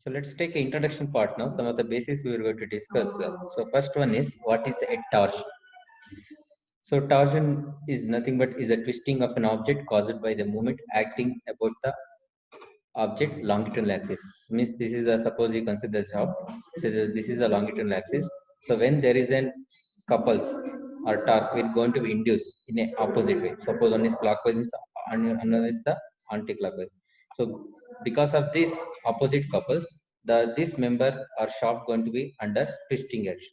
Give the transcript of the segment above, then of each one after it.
So let's take an introduction part now. Some of the basics we are going to discuss. So first one is what is a torsion? So torsion is nothing but is a twisting of an object caused by the movement acting about the object longitudinal axis. Means this is the, suppose you consider the job. So this is the longitudinal axis. So when there is an couples or torque, we're going to be induced in a opposite way. Suppose one is clockwise, means another is the anti-clockwise. So because of this opposite couples, this member or shaft going to be under twisting action.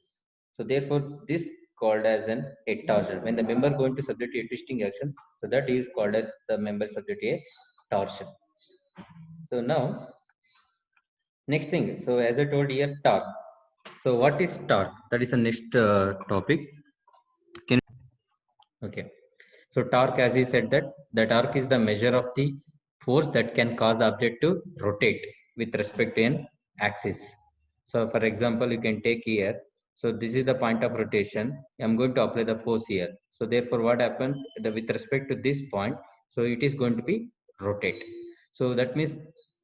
So therefore, this called as an a torsion. When the member going to subject to a twisting action, so that is called as the member subject to a torsion. So now, next thing. So as I told here, torque. So what is torque? That is the next topic. Okay. So torque, as he said, that the torque is the measure of the force that can cause the object to rotate with respect to an axis. So for example, you can take here. So this is the point of rotation. I'm going to apply the force here. So therefore, what happened with respect to this point? So it is going to be rotate. So that means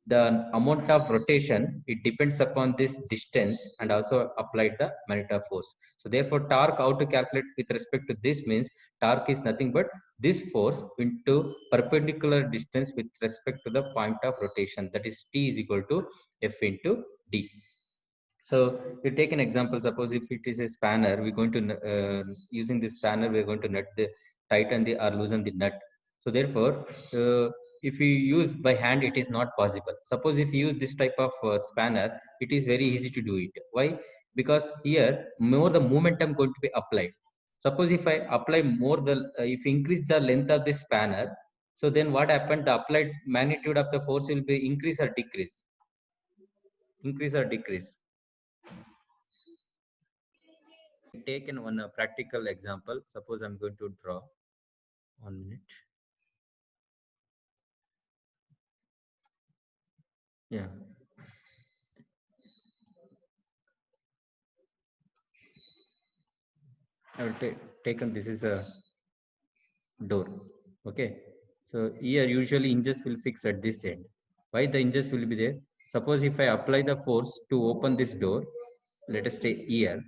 the amount of rotation, it depends upon this distance and also applied the magnetic force. So therefore, torque, how to calculate with respect to this means torque is nothing but this force into perpendicular distance with respect to the point of rotation, that is T is equal to F into D. So you take an example, suppose if it is a spanner, we're going to using this spanner, we're going to nut the tighten the or loosen the nut. So therefore, if you use by hand, it is not possible. Suppose if you use this type of spanner, it is very easy to do it. Why? Because here more the momentum going to be applied. Suppose if I apply more if increase the length of this spanner, so then what happened? The applied magnitude of the force will be increase or decrease. Increase or decrease. Taken one practical example. Suppose I'm going to draw 1 minute. Yeah. I will taken this is a door. Okay. So here usually hinges will fix at this end. Why the hinges will be there? Suppose if I apply the force to open this door, let us say here.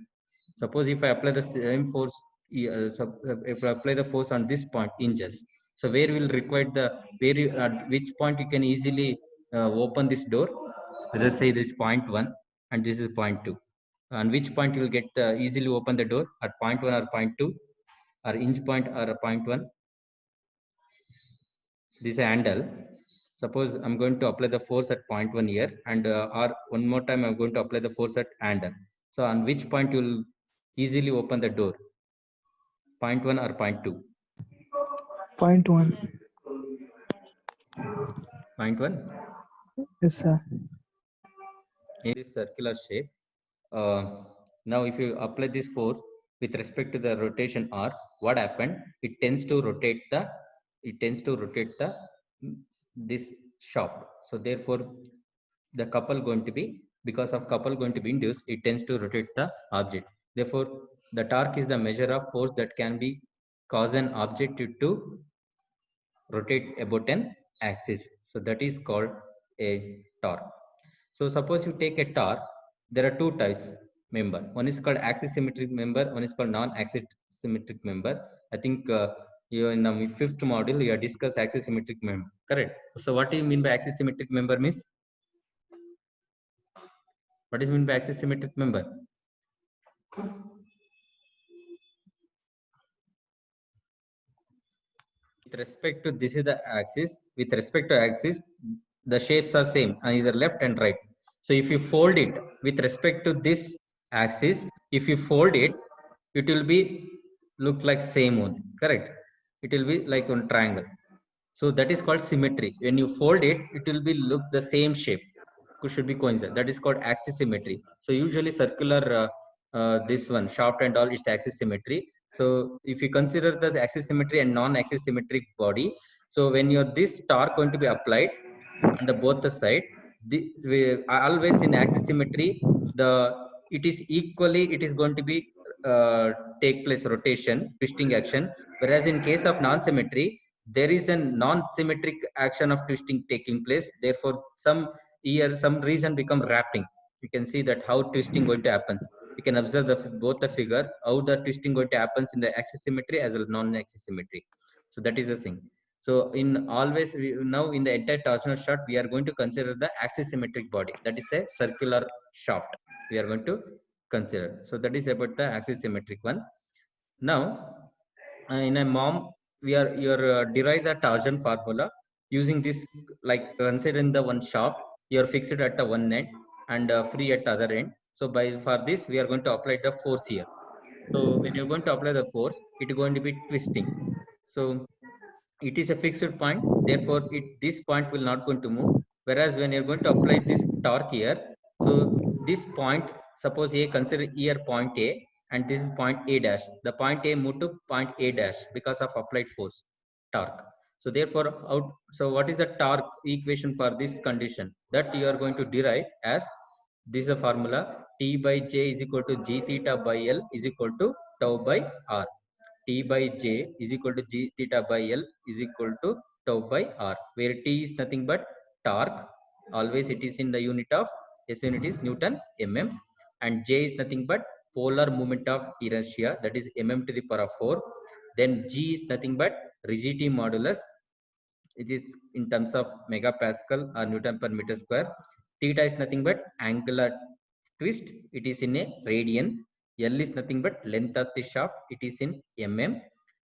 Suppose if I apply the same force, if I apply the force on this point, hinges. So where will require the at which point you can easily open this door? Let us say this point 1 and this is point 2. On which point you will get easily open the door at point 1 or point 2 or hinge point or point 1. This handle. Suppose I'm going to apply the force at point 1 here and or one more time I'm going to apply the force at handle. So on which point you will easily open the door? Point 1 or point 2? Point 1. Point 1? Yes, sir. In this circular shape, now if you apply this force with respect to the rotation R, what happened? It tends to rotate the this shaft. So therefore, the couple going to be, because of couple going to be induced, it tends to rotate the object. Therefore, the torque is the measure of force that can be cause an object to rotate about an axis. So that is called a torque. So suppose you take a torque, there are two types member. One is called axis symmetric member, one is called non-axis symmetric member. I think you in the fifth module you have discussed axis symmetric member, correct? So what do you mean by axis symmetric member means? What is mean by axis symmetric member? With respect to this is the axis, with respect to axis, the shapes are same on either left and right. So if you fold it with respect to this axis, if you fold it, it will be look like same one, correct? It will be like one triangle. So that is called symmetry. When you fold it, it will be look the same shape. It should be coincident. That is called axis symmetry. So usually circular this one shaft and all, it's axis symmetry. So if you consider the axis symmetry and non-axis symmetric body, so when your this torque going to be applied on the both the side, always in axis symmetry, it is equally, it is going to be take place rotation, twisting action. Whereas in case of non-symmetry, there is a non-symmetric action of twisting taking place. Therefore, some here some reason become wrapping. You can see that how twisting going to happens. You can observe both the figure how the twisting going to happens in the axis symmetry as well as non-axis symmetry. So that is the thing. So in always now in the entire torsional shaft we are going to consider the axis symmetric body, that is a circular shaft we are going to consider. So that is about the axis symmetric one. Now in a mom we are derive the torsion formula using this, like considering the one shaft you are fixed at the one end and free at the other end. So by for this we are going to apply the force here. So when you're going to apply the force, it is going to be twisting. So it is a fixed point, therefore this point will not going to move. Whereas when you're going to apply this torque here, so this point, suppose a, consider here point a and this is point a dash, the point a move to point a dash because of applied force torque. So therefore out, so what is the torque equation for this condition, that you are going to derive as this is a formula: T by J is equal to G theta by L is equal to tau by R. T by J is equal to G theta by L is equal to tau by R, where T is nothing but torque. Always it is in the unit of, S unit is Newton mm, and J is nothing but polar moment of inertia, that is mm to the power of 4. Then G is nothing but rigidity modulus, it is in terms of megapascal or Newton per meter square. Theta is nothing but angular twist, it is in a radian. L is nothing but length of the shaft, it is in mm.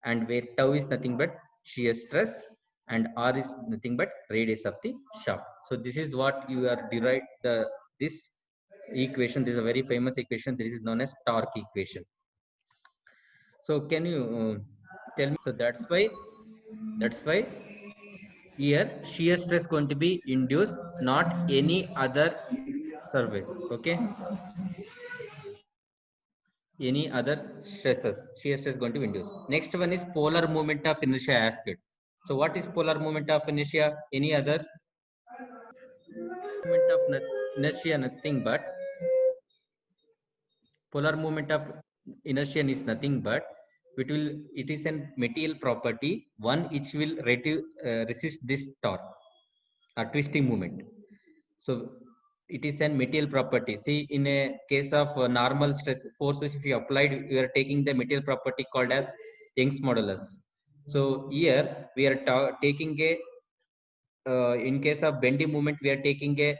And where tau is nothing but shear stress, and R is nothing but radius of the shaft. So this is what you are derived the this equation. This is a very famous equation, this is known as torque equation. So can you tell me, so that's why here shear stress going to be induced, not any other surface. Okay, any other stresses, shear stress going to be induced. Next one is polar moment of inertia asked. So what is polar moment of inertia? Any other moment of inertia, nothing but polar moment of inertia is nothing but it is a material property one which will resist this torque or twisting moment. So it is a material property. See, in a case of normal stress forces, if you applied, you are taking the material property called as Young's modulus. So here we are taking a in case of bending moment, we are taking a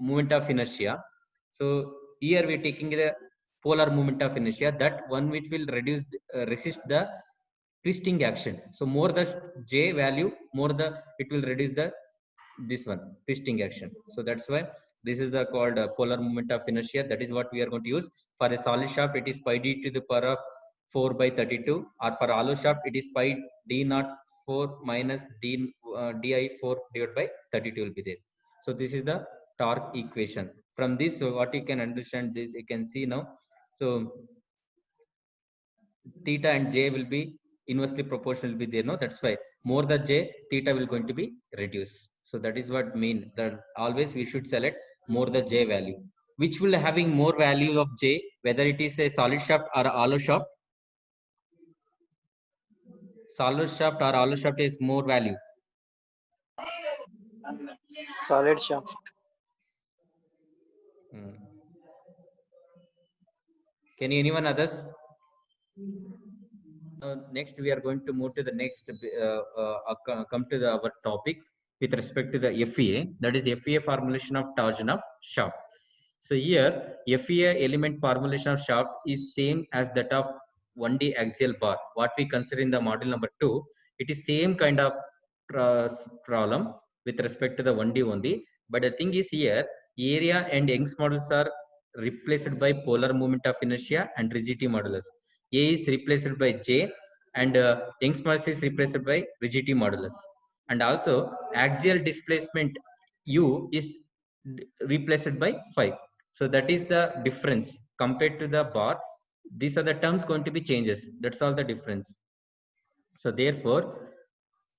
moment of inertia. So here we are taking the polar moment of inertia, that one which will resist the twisting action. So more the J value, more the it will reduce the this one twisting action. So that's why this is the called polar moment of inertia. That is what we are going to use for a solid shaft. It is pi d to the power of 4 by 32, or for hollow shaft it is pi d naught 4 minus di 4 divided by 32 will be there. So this is the torque equation. From this, so what you can understand this, you can see now. So theta and j will be inversely proportional will be there, no, that's why more the j, theta will going to be reduced. So that is what mean that always we should select more the j value, which will having more value of j, whether it is a solid shaft or a hollow shaft. Solid shaft or hollow shaft is more value. Solid shaft. Hmm. Can you anyone others? Next we are going to move to the next come to our topic with respect to the FEA, that is FEA formulation of torsion of shaft. So here FEA element formulation of shaft is same as that of 1D axial bar what we consider in the module number 2. It is same kind of problem with respect to the 1D only, but the thing is here area and Young's modulus are replaced by polar moment of inertia and rigidity modulus. A is replaced by J, and Young's modulus is replaced by rigidity modulus. And also axial displacement U is replaced by 5. So that is the difference compared to the bar. These are the terms going to be changes. That's all the difference. So therefore,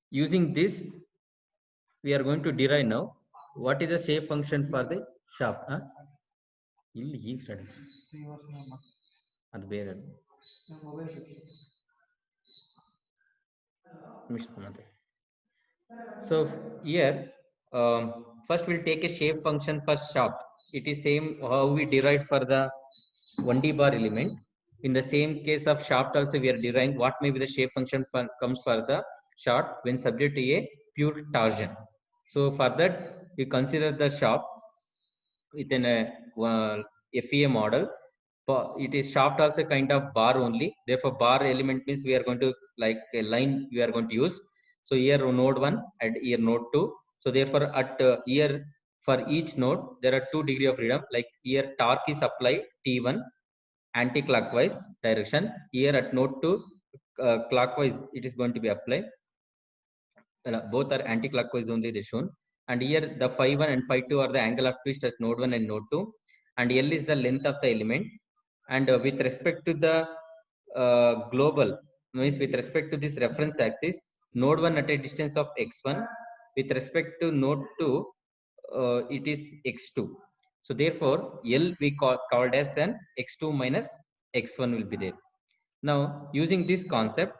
using this, we are going to derive now what is the shape function for the shaft. Huh? ಇಲ್ಲಿ ಈಗ start ಅದು ಬೇರೆ So here first we'll take a shape function for shaft. It is same how we derived for the 1D bar element. In the same case of shaft also we are deriving what may be the shape function comes for the shaft when subject to a pure torsion. So for that we consider the shaft within a FEA model. It is shaft also kind of bar only. Therefore, bar element means we are going to like a line we are going to use. So here node 1 and here node 2. So therefore at here for each node there are 2 degree of freedom. Like here torque is applied T1 anti-clockwise direction. Here at node 2 clockwise it is going to be applied. Both are anti-clockwise only they shown. And here the phi 1 and phi 2 are the angle of twist at node 1 and node 2. And L is the length of the element. And with respect to the global, means with respect to this reference axis, node 1 at a distance of x1, with respect to node 2, it is x2. So therefore, L we called as an x2 minus x1 will be there. Now, using this concept,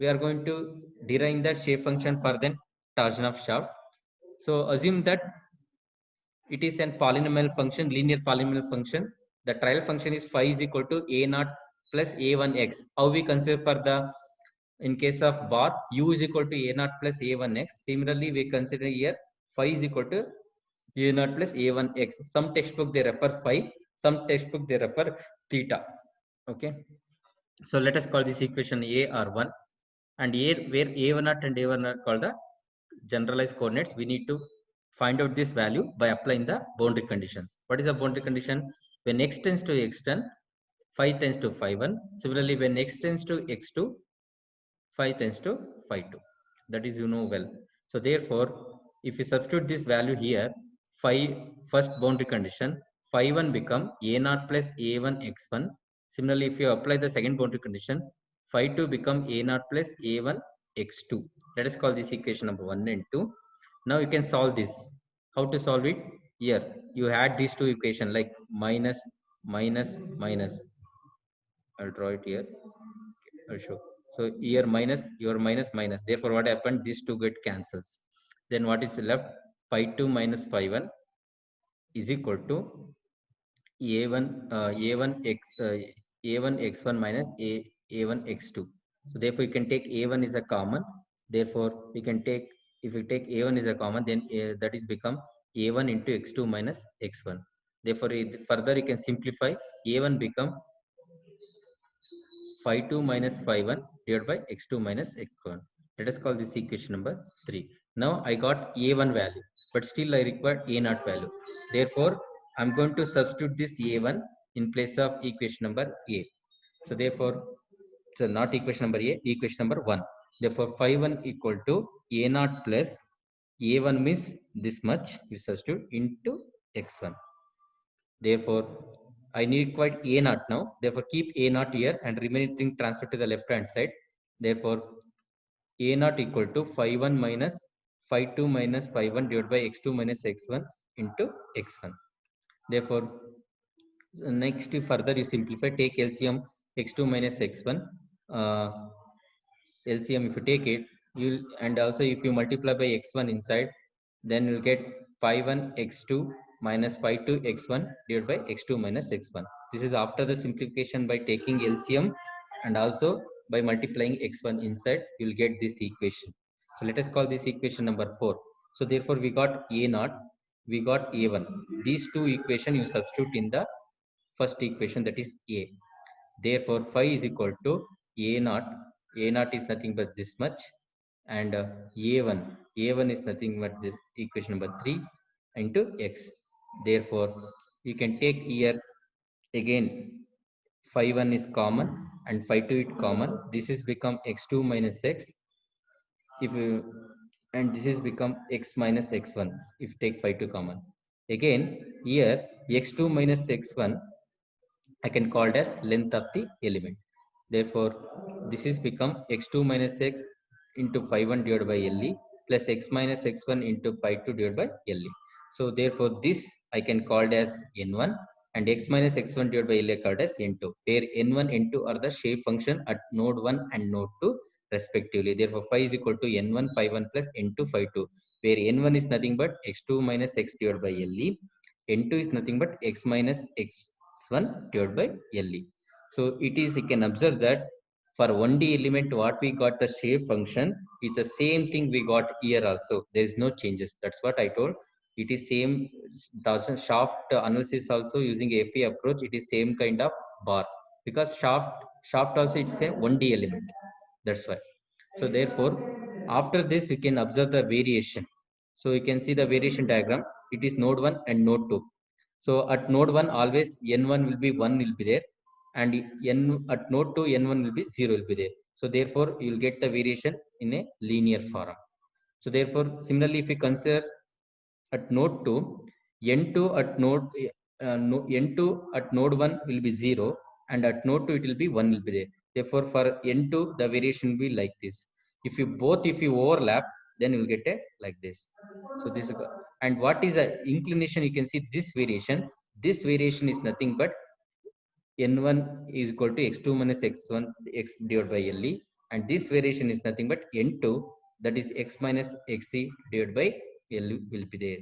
we are going to derive the shape function for the torsion of shaft. So assume that it is a polynomial function, linear polynomial function. The trial function is phi is equal to a naught plus a1x. How we consider for the, in case of bar, u is equal to a naught plus a1x. Similarly, we consider here phi is equal to a naught plus a1x. Some textbook they refer phi, some textbook they refer theta. Okay. So let us call this equation a or 1, and a where a1 naught and a1 are called the generalized coordinates. We need to find out this value by applying the boundary conditions. What is the boundary condition? When x tends to x10, phi tends to phi 1. Similarly, when x tends to x2, phi tends to phi 2. That is you know well. So therefore, if you substitute this value here, phi first boundary condition, phi 1 become a naught plus a1 x1. Similarly, if you apply the second boundary condition, phi 2 become a naught plus a1 x2. Let us call this equation number 1 and 2. Now you can solve this. How to solve it? Here you add these two equations like minus, minus, minus. I'll draw it here. I'll show. So here minus, your minus, minus. Therefore, what happened? These two get cancels. Then what is left? Phi 2 minus phi 1 is equal to a1 a1 x a1 x1 minus a1 x2. So therefore, you can take a1 is a common. Therefore, we can take, if you take a1 is a common, then that is become a1 into x2 minus x1. Therefore, further you can simplify. A1 become phi 2 minus phi 1 divided by x2 minus x1. Let us call this equation number 3. Now I got a1 value, but still I require a0 value. Therefore, I'm going to substitute this a1 in place of equation number a. So therefore, so not equation number a, equation number 1. Therefore, phi 1 equal to a0 plus a1 means this much, you substitute into x1. Therefore, I need quite a naught now. Therefore, keep a naught here and remaining transfer to the left hand side. Therefore, a naught equal to phi 1 minus phi 2 minus phi 1 divided by x2 minus x1 into x1. Therefore, next further you simplify, take LCM x2 minus x1. LCM if you take it, you'll, and also if you multiply by x1 inside, then you'll get phi 1 x2 minus phi 2 x1 divided by x2 minus x1. This is after the simplification by taking LCM and also by multiplying x1 inside, you will get this equation. So let us call this equation number 4. So therefore we got a naught, we got a1. These two equation you substitute in the first equation, that is a. Therefore phi is equal to a naught. A naught is nothing but this much, and a1 is nothing but this equation number 3 into x. Therefore, you can take here again phi 1 is common and phi 2 is common. This is become x2 minus x. If you, and this is become x minus x1 if you take phi 2 common. Again here x2 minus x1 I can call it as length of the element. Therefore, this is become x2 minus x into phi 1 divided by LE plus x minus x1 into phi 2 divided by LE. So therefore, this I can call it as n1 and x minus x1 divided by LE called as n2, where n1 n2 are the shape function at node 1 and node 2 respectively. Therefore, phi is equal to n1 phi 1 plus n2 phi 2. where n1 is nothing but x2 minus x divided by LE, n2 is nothing but x minus x1 divided by LE. So it is, you can observe that for 1D element what we got the shape function is the same thing we got here also. There is no changes. That's what I told. It is same shaft analysis also using FE approach. It is same kind of bar, because shaft also it's a 1D element. That's why. So therefore, after this you can observe the variation. So you can see the variation diagram. It is node 1 and node 2. So at node 1 always n1 will be 1 will be there, and at node 2 n1 will be 0 will be there. So therefore you will get the variation in a linear form. So therefore similarly if we consider at node 2, n2 at node n2 at node 1 will be 0, and at node 2 it will be 1 will be there. Therefore for n2 the variation will be like this. If you overlap, then you will get a like this. So this is, and what is the inclination? You can see this variation is nothing but n1 is equal to x2 minus x1 x divided by LE, and this variation is nothing but n2, that is x minus xc divided by LE will be there.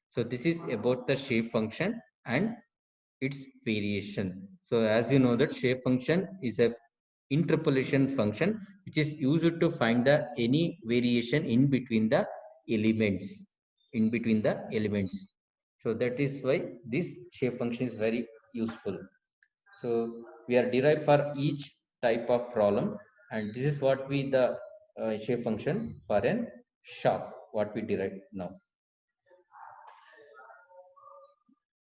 So this is about the shape function and its variation. So as you know that shape function is a interpolation function which is used to find the any variation in between the elements. So that is why this shape function is very useful. So we are derived for each type of problem, and this is what we the shape function for an shaft what we derive now.